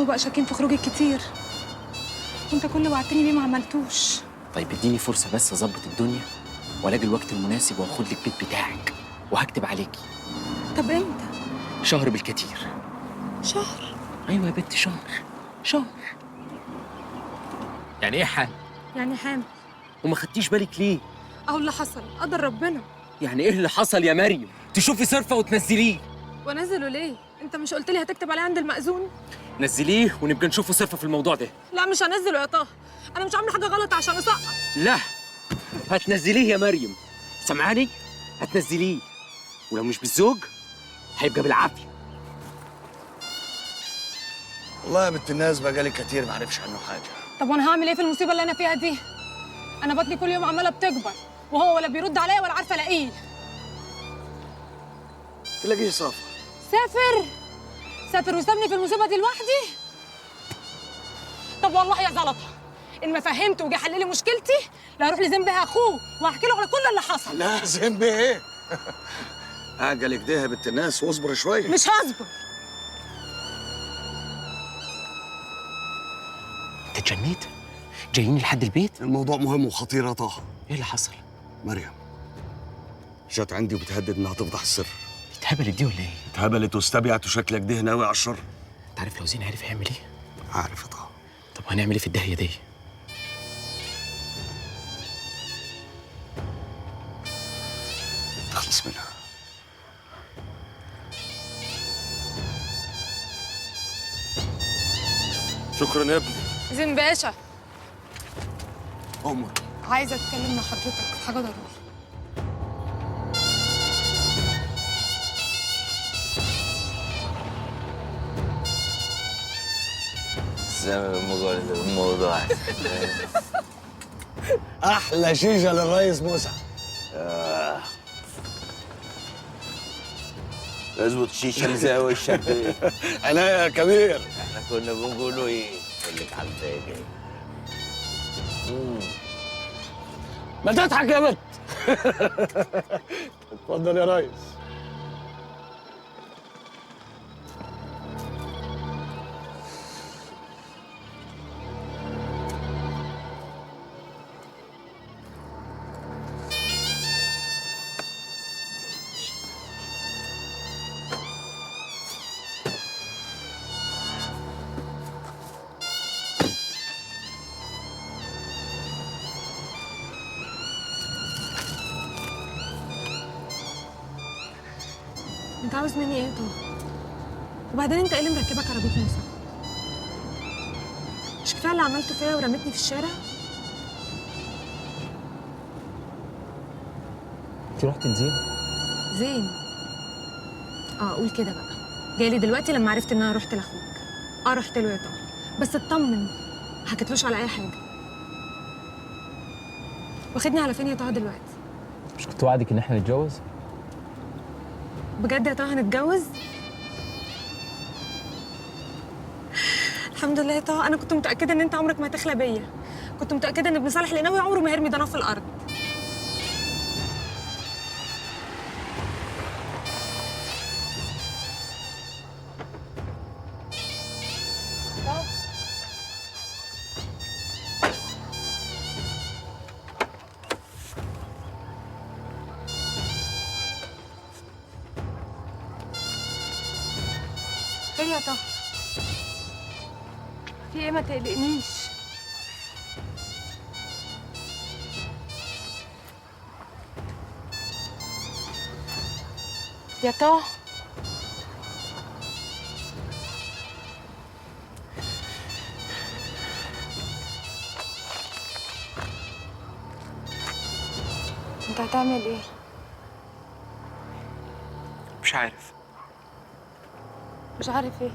وبقى شاكين في خروجك كتير، وانت كل اللي وعدتني بيه ما عملتوش. طيب اديني فرصه بس اظبط الدنيا والاقي الوقت المناسب واخد لك البيت بتاعك وهكتب عليكي. طب امتى؟ شهر بالكتير. شهر؟ ايوه يا بنت، شهر. يعني ايه حال؟ يعني حامل. وما خدتيش بالك ليه؟ اهو اللي حصل قدر ربنا. يعني ايه اللي حصل يا مريم؟ تشوفي صرفه وتنزليه. وانزله ليه؟ انت مش قلت لي هتكتب عليه عند المأذون؟ نزليه ونبقى نشوفه صرفه في الموضوع ده. لا مش هنزله يا طه، انا مش عامله حاجه غلط عشان اسقط. لا، هتنزليه يا مريم، سامعاني؟ هتنزليه، ولو مش بالزوج هيبقى بالعافيه. والله يا بنت الناس بقالي كتير ما عرفش عنه حاجه. طب وانا هعمل ايه في المصيبه اللي انا فيها دي؟ انا بطني كل يوم عماله بتكبر، وهو ولا بيرد عليا ولا عارفه الاقيه. تلاقيه صافي. سافر وسابني في المصيبه دي لوحدي؟ طب والله يا زلطه، ان ما فهمته وجه حل لي مشكلتي لا اروح لذنب اخوه واحكي له على كل اللي حصل. لا ذنب ايه؟ اعجل كده يا بنت الناس واصبر شويه. مش هصبر. انت اتجنيت؟ جايين لحد البيت؟ الموضوع مهم وخطير يا طه. ايه اللي حصل؟ مريم جت عندي وبتهدد انها تفضح السر. اتهبلت دي ولا ايه؟ اتهبلت واستبيعت وشكلك ده ناوي على الشر. انت عارف لو زين عرف هيعمل ايه؟ عارف يا طه. طب هنعمل ايه في الداهيه دي؟ تخلص منها. شكرا يا ابني. زين باشا، عمر عايزه اتكلم مع حضرتك في حاجه ضروري. الموضوع احلى شيشه للريس موسى. اظبط الشيشه اللي زي وشك دي. انا يا كبير. احنا كنا بنقولوا ايه؟ اقول لك على الباقي. ما تضحك يا بنت. اتفضل يا ريس. انت عاوز مني ايه يا طه؟ وبعدين انت ايه اللي مركبك عربيه موسى؟ مش كفايه اللي عملته فيا ورميتني في الشارع؟ انت رحت لزين؟ زين؟ قول كده بقى. جايلي دلوقتي لما عرفت ان انا رحت لاخوك. رحت له يا طه، بس اطمن ما حكيتلوش على اي حاجه. واخدني على فين يا طه دلوقتي؟ مش كنت وعدك ان احنا نتجوز؟ بجد يا طه هنتجوز؟ الحمد لله يا طه، انا كنت متاكده ان انت عمرك ما هتخلى بيا. كنت متاكده ان ابن صالح القناوي عمره ما هيرمي ضناه في الارض. خير يا طه؟ في ايه؟ ما تقلقنيش. يا طه انت هتعمل ايه؟ مش عارف. مش عارف ايه؟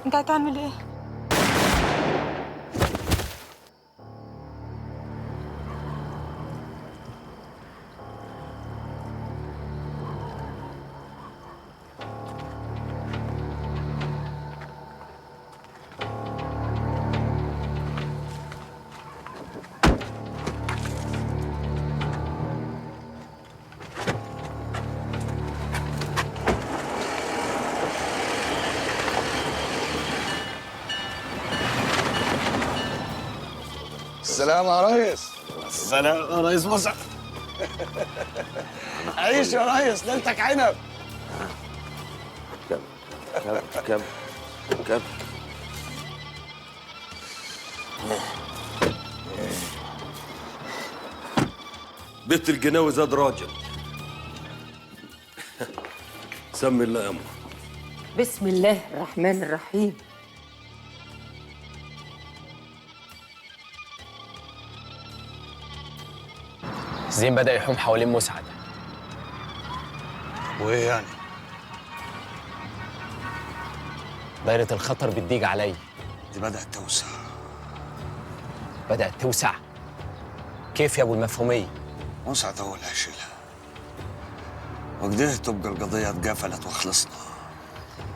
انت هتعمل ايه؟ السلام يا ريس. السلام يا ريس مسعد. عيش يا ريس، ليلتك عنب. كم بيت الجناوي زاد راجل. سمي الله يا أمه. بسم الله الرحمن الرحيم. زين بدأ يحوم حوالين مسعد. وايه يعني؟ دايرة الخطر بتضيق علي. دي بدأت توسع. بدأت توسع؟ كيف يا أبو المفهومية؟ مسعد هو اللي هيشيلها، وكده تبقى القضية اتقفلت وخلصنا.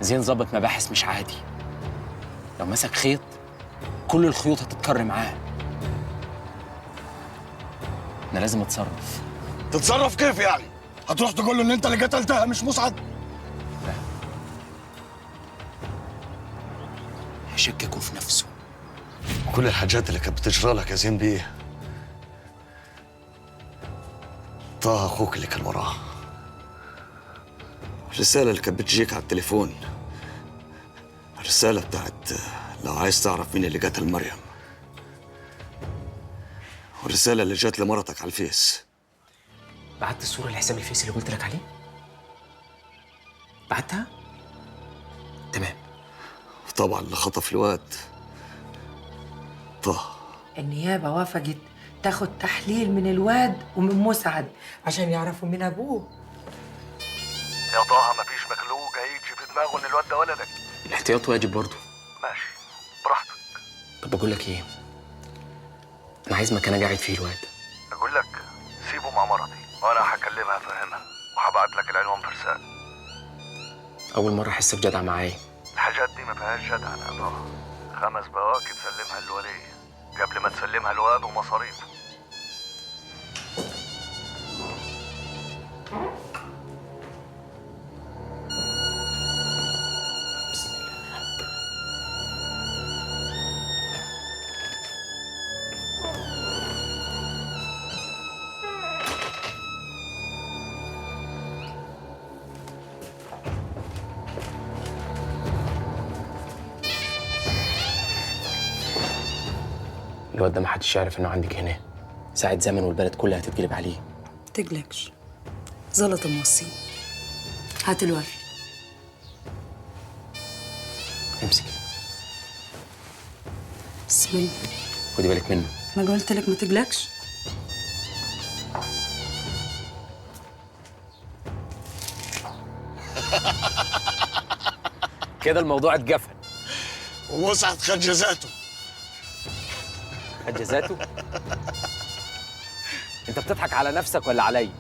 زين ظابط مباحث مش عادي. لو مسك خيط كل الخيوط هتتكر معاه. أنا لازم أتصرف. تتصرف كيف يعني؟ هتروح تقول له ان انت اللي قتلتها مش مسعد؟ هيشككوا في نفسه. كل الحاجات اللي كانت بتجرى لك يا زين بيه، طه اخوك اللي كان وراها. الرسالة اللي كانت بتجيك على التليفون، الرسالة بتاعت لو عايز تعرف مين اللي قتل مريم، والرسالة اللي جات لمرتك على الفيس. بعت الصورة لحساب الفيس اللي قلت لك عليه؟ بعتها؟ تمام. وطبعا اللي خطف الواد طه. النيابة وافقت تاخد تحليل من الواد ومن مسعد عشان يعرفوا مين أبوه. يا طه مفيش مخلوق هيجي في دماغه ان الواد ده ولدك. الاحتياط واجب برضه. ماشي براحتك. طب بقول لك ايه؟ انا عايز مكان قاعد فيه الواد. اقول لك سيبه مع مرضي وانا هكلمها افهمها وهبعت لك العنوان في رسالة. اول مره احس بجدع معايا. الحاجات دي ما فيهاش جدع يا طه. 5 بواكي تسلمها للولية قبل ما تسلمها الواد ومصاريفه. الواد ده محدش يعرف انه عندك هنا. ساعة زمن والبلد كلها هتتقلب عليه. تقلقش، زلط موصين. هات الورق. امسكي. بسم الله. خدي بالك منه. ما قلت لك ما تقلقش. كده الموضوع اتقفل. ومسعد خد جزاته. خد جزاته؟ انت بتضحك على نفسك ولا عليا؟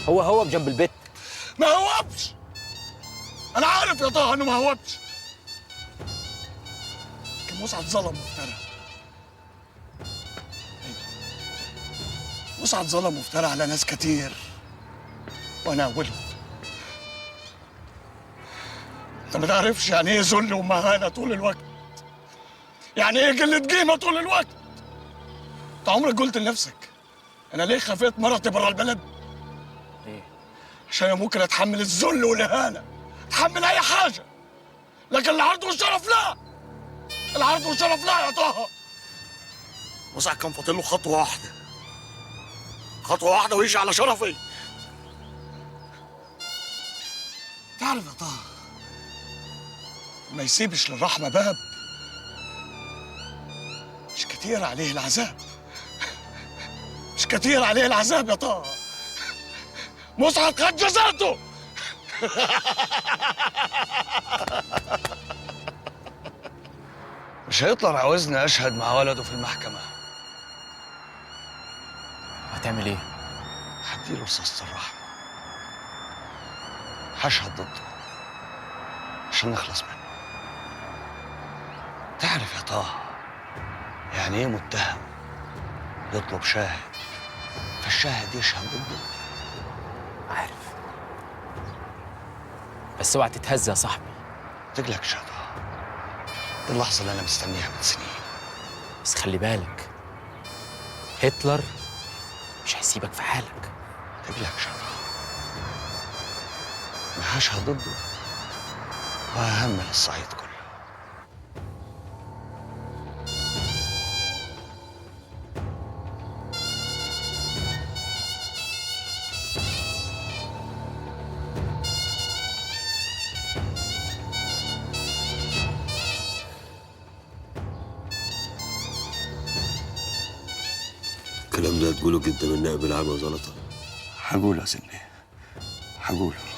هو بجنب البيت. ما هوبش. انا عارف يا طه انه ما هوبش. كان مسعد ظلم وافترى. مسعد ظلم وافترى على ناس كتير وانا اولهم. انت ما تعرفش يعني ايه ذل ومهانه طول الوقت، يعني ايه قله قيمه طول الوقت. انت عمرك قلت لنفسك انا ليه خفيت مرتي برا البلد؟ ليه؟ عشان انا ممكن اتحمل الذل والاهانه، اتحمل اي حاجه، لكن العرض والشرف لا. العرض والشرف لا يا طه. مسعد كان فاضل له خطوه واحده، خطوه واحده ويجي على شرفي. تعرف يا طه، ما يسيبش للرحمه باب مش كتير عليه العذاب. مش كتير عليه العذاب يا طه. مسعد خد جزاته. مش هيطلع عاوزني اشهد مع ولده في المحكمه. هتعمل ايه؟ هديله رصاصة الرحمة، هشهد ضده عشان نخلص منه. تعرف يا طه يعني ايه متهم يطلب شاهد فالشاهد يشهد ضده؟ عارف، بس اوعى تتهز يا صاحبي. تقلقش يا طه، دي اللحظة اللي أنا مستنيها من سنين. بس خلي بالك، هتلر مش هيسيبك في حالك. ما تقلقش يا طه، انا هشهد ضده وههمل الصعيد كله. الكلام ده تقوله قدام النائب العام يا زلطه؟ هقوله يا سني، هقوله.